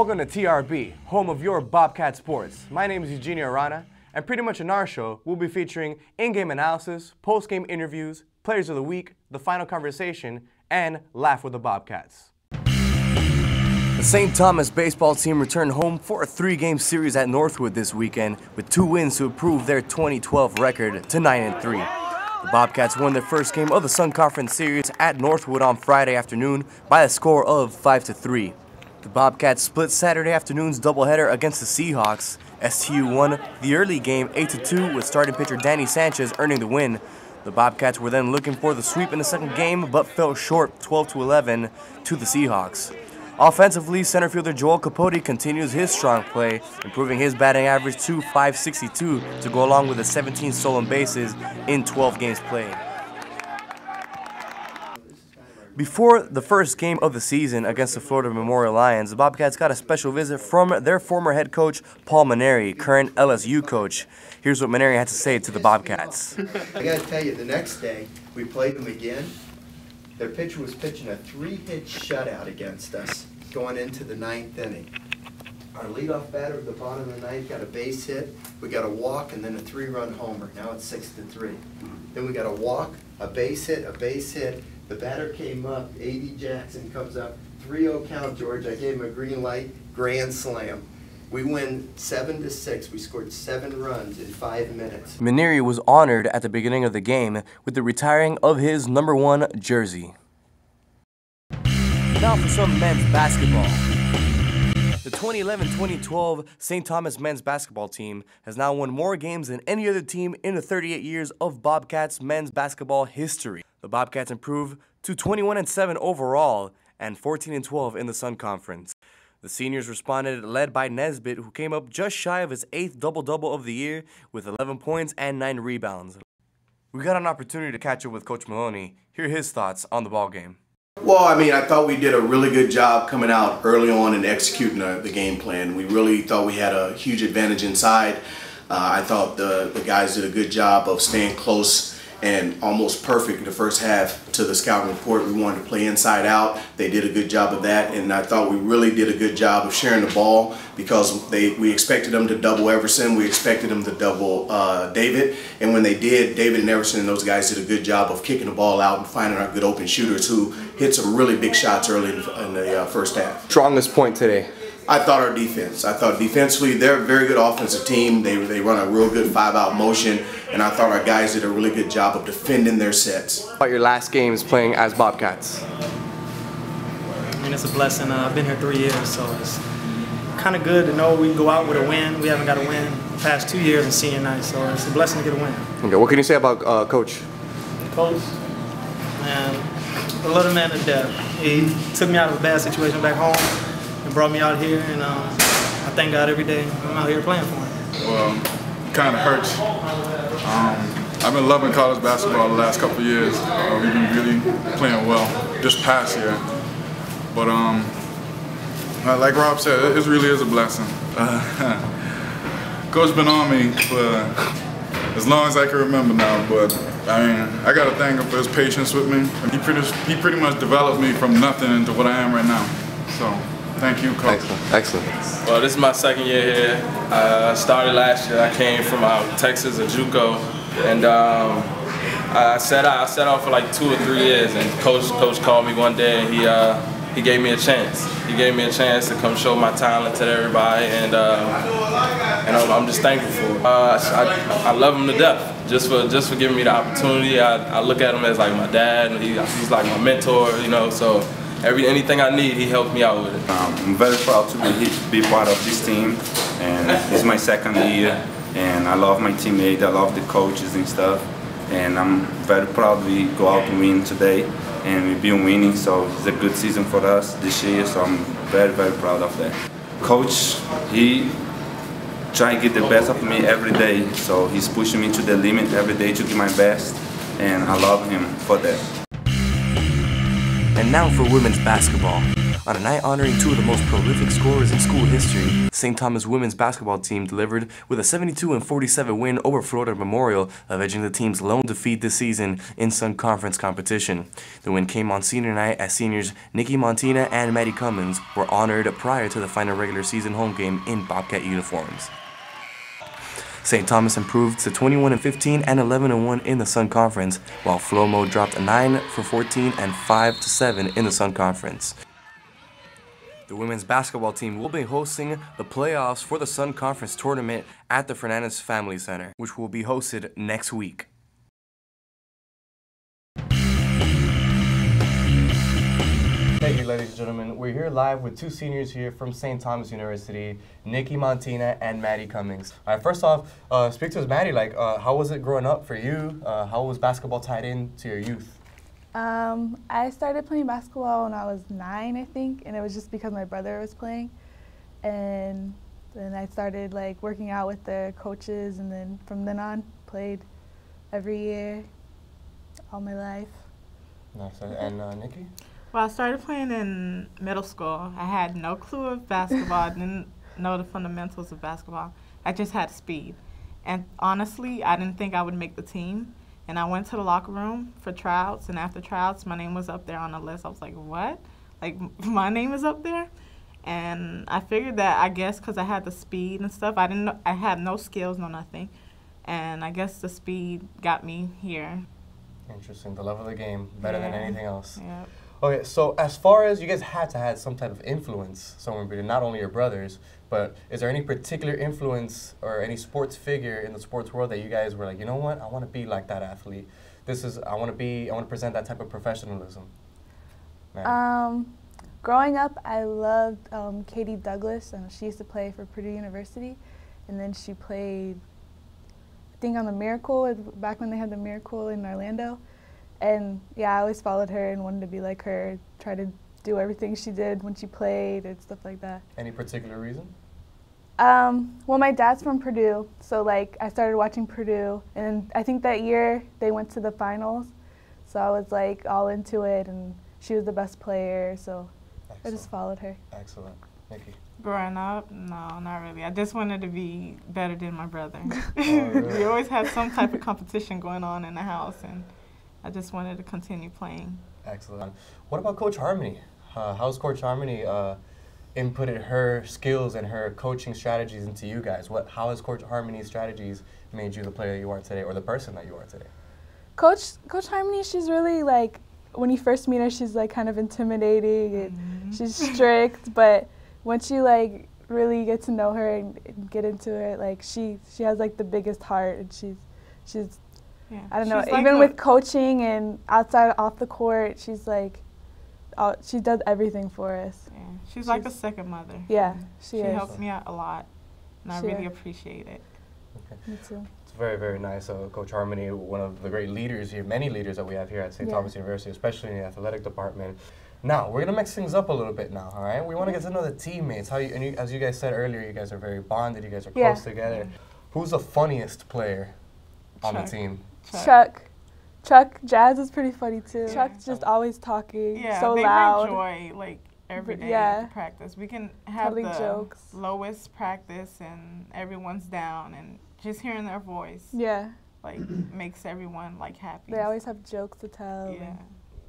Welcome to TRB, home of your Bobcat Sports. My name is Eugenio Arana, and pretty much in our show, we'll be featuring in-game analysis, post-game interviews, players of the week, the final conversation, and Laugh with the Bobcats. The St. Thomas baseball team returned home for a 3-game series at Northwood this weekend with 2 wins to improve their 2012 record to 9-3. The Bobcats won their first game of the Sun Conference Series at Northwood on Friday afternoon by a score of 5-3. The Bobcats split Saturday afternoon's doubleheader against the Seahawks. STU won the early game 8-2 with starting pitcher Danny Sanchez earning the win. The Bobcats were then looking for the sweep in the second game but fell short 12-11 to the Seahawks. Offensively, center fielder Joel Capote continues his strong play, improving his batting average to .562 to go along with the 17 stolen bases in 12 games played. Before the first game of the season against the Florida Memorial Lions, the Bobcats got a special visit from their former head coach, Paul Maneri, current LSU coach. Here's what Maneri had to say to the Bobcats. I got to tell you, the next day, we played them again. Their pitcher was pitching a 3-hit shutout against us going into the 9th inning. Our leadoff batter at the bottom of the 9th got a base hit. We got a walk and then a 3-run homer. Now it's 6-3. Then we got a walk, a base hit, a base hit. The batter came up, A.D. Jackson comes up, 3-0 count, George. I gave him a green light, grand slam. We win 7-6. We scored 7 runs in 5 minutes. Maneri was honored at the beginning of the game with the retiring of his #1 jersey. Now for some men's basketball. The 2011-2012 St. Thomas men's basketball team has now won more games than any other team in the 38 years of Bobcats men's basketball history. The Bobcats improved to 21-7 overall and 14-12 in the Sun Conference. The seniors responded, led by Nesbitt, who came up just shy of his 8th double-double of the year with 11 points and 9 rebounds. We got an opportunity to catch up with Coach Maloney. Hear his thoughts on the ballgame. Well, I thought we did a really good job coming out early on and executing the game plan. We really thought we had a huge advantage inside. I thought the guys did a good job of staying close and almost perfect in the first half to the scouting report. We wanted to play inside out. They did a good job of that, and I thought we really did a good job of sharing the ball because we expected them to double Everson. We expected them to double David, and when they did, David and Everson and those guys did a good job of kicking the ball out and finding our good open shooters who hit some really big shots early in the first half. Strongest point today? I thought our defense. I thought defensively they're a very good offensive team. They run a real good 5-out motion, and I thought our guys did a really good job of defending their sets. About your last games playing as Bobcats? It's a blessing. I've been here 3 years, so it's kind of good to know we can go out with a win. We haven't got a win the past 2 years in senior night, so it's a blessing to get a win. Okay, what can you say about Coach? Coach, man, I love the man to death. He took me out of a bad situation back home and brought me out here, and I thank God every day I'm out here playing for him. Well, it kind of hurts. I've been loving college basketball the last couple of years. We've been really playing well this past year. But like Rob said, it really is a blessing. Coach been on me for as long as I can remember now, but I got to thank him for his patience with me. He pretty much developed me from nothing into what I am right now. So, thank you, Coach. Excellent. Well, this is my 2nd year here. I started last year. I came from Texas, a JUCO, and I set out for like 2 or 3 years. And Coach called me one day, and he gave me a chance. He gave me a chance to come show my talent to everybody, and I'm just thankful for it. I love him to death. Just for giving me the opportunity. I look at him as like my dad. He's like my mentor, you know. So anything I need, he helped me out with it. I'm very proud to be part of this team, and it's my 2nd year. And I love my teammates. I love the coaches and stuff. And I'm very proud we go out and win today. And we've been winning, so it's a good season for us this year, so I'm very, very proud of that. Coach, he tries to get the best of me every day, so he's pushing me to the limit every day to give my best, and I love him for that. And now for women's basketball. On a night honoring two of the most prolific scorers in school history, St. Thomas women's basketball team delivered with a 72-47 win over Florida Memorial, avenging the team's lone defeat this season in Sun Conference competition. The win came on senior night as seniors Nikki Montina and Maddie Cummins were honored prior to the final regular season home game in Bobcat uniforms. St. Thomas improved to 21-15 and 11-1 in the Sun Conference, while Flomo dropped 9-14 and 5-7 in the Sun Conference. The women's basketball team will be hosting the playoffs for the Sun Conference tournament at the Fernandez Family Center, which will be hosted next week. Thank you, ladies and gentlemen. We're here live with two seniors here from St. Thomas University, Nikki Montina and Maddie Cummings. All right, first off, speak to us, Maddie. How was it growing up for you? How was basketball tied in to your youth? I started playing basketball when I was 9, I think, and it was just because my brother was playing. And then I started working out with the coaches, and then from then on, played every year, all my life. Nice. And Nikki? Well, I started playing in middle school. I had no clue of basketball. I didn't know the fundamentals of basketball. I just had speed. And honestly, I didn't think I would make the team. And I went to the locker room for tryouts, and after tryouts, my name was up there on the list. I was like, what? My name is up there? And I figured that, I guess, because I had the speed and stuff, I had no skills, no nothing. And I guess the speed got me here. Interesting. The love of the game, better than anything else. Yep. Okay, so as far as you guys had to have some type of influence somewhere between not only your brothers, but is there any particular influence or any sports figure in the sports world that you guys were like, you know what, I want to be like that athlete. I want to present that type of professionalism. Growing up, I loved Katie Douglas. She used to play for Purdue University, and then she played, I think, on the Miracle, back when they had the Miracle in Orlando. And yeah, I always followed her and wanted to be like her, try to do everything she did when she played and stuff like that. Any particular reason? Well, my dad's from Purdue, so I started watching Purdue, and I think that year they went to the finals, so I was all into it, and she was the best player, so excellent. I just followed her. Excellent. Nikki? Growing up, no, not really. I just wanted to be better than my brother. Oh, really? We always had some type of competition going on in the house, and I just wanted to continue playing. Excellent. What about Coach Harmony? How's Coach Harmony inputted her skills and her coaching strategies into you guys? How has Coach Harmony's strategies made you the player you are today, or the person that you are today? Coach Harmony, she's really when you first meet her, she's kind of intimidating and she's strict, but once you really get to know her and get into it, she has the biggest heart, and she's yeah. I don't know, even with coaching and off the court, she's she does everything for us. Yeah. She's like a second mother. Yeah, she is. She helps me out a lot, and I really appreciate it. Okay. Me too. It's very, very nice. Coach Harmony, one of the great leaders here, many leaders that we have here at St. Thomas University, especially in the athletic department. Now, we're going to mix things up a little bit now, all right? We want to get to know the teammates. As you guys said earlier, you guys are very bonded, you guys are close together. Who's the funniest player on the team? Chuck. Jazz is pretty funny too. Yeah. Chuck's just always talking, so loud. They enjoy every day at practice. We can have the jokes. Lowest practice and everyone's down, and just hearing their voice makes everyone happy. They always have jokes to tell. Yeah.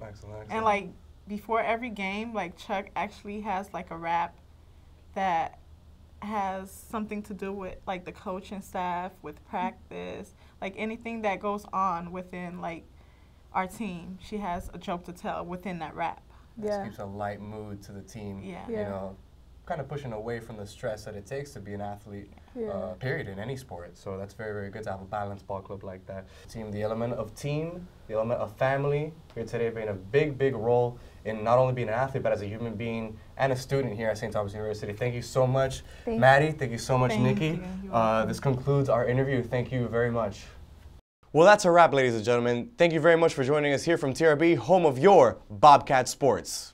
Excellent. And before every game, Chuck actually has a rap that has something to do with the coaching staff, with practice, anything that goes on within our team. She has a joke to tell within that rap. This keeps a light mood to the team. Yeah. You know, kind of pushing away from the stress that it takes to be an athlete, period, in any sport. So that's very, very good to have a balanced ball club like that. The element of team, the element of family, here today playing a big, big role in not only being an athlete, but as a human being and a student here at St. Thomas University. Thank you so much, Maddie. Thank you so much, Nikki. This concludes our interview. Thank you very much. Well, that's a wrap, ladies and gentlemen. Thank you very much for joining us here from TRB, home of your Bobcat Sports.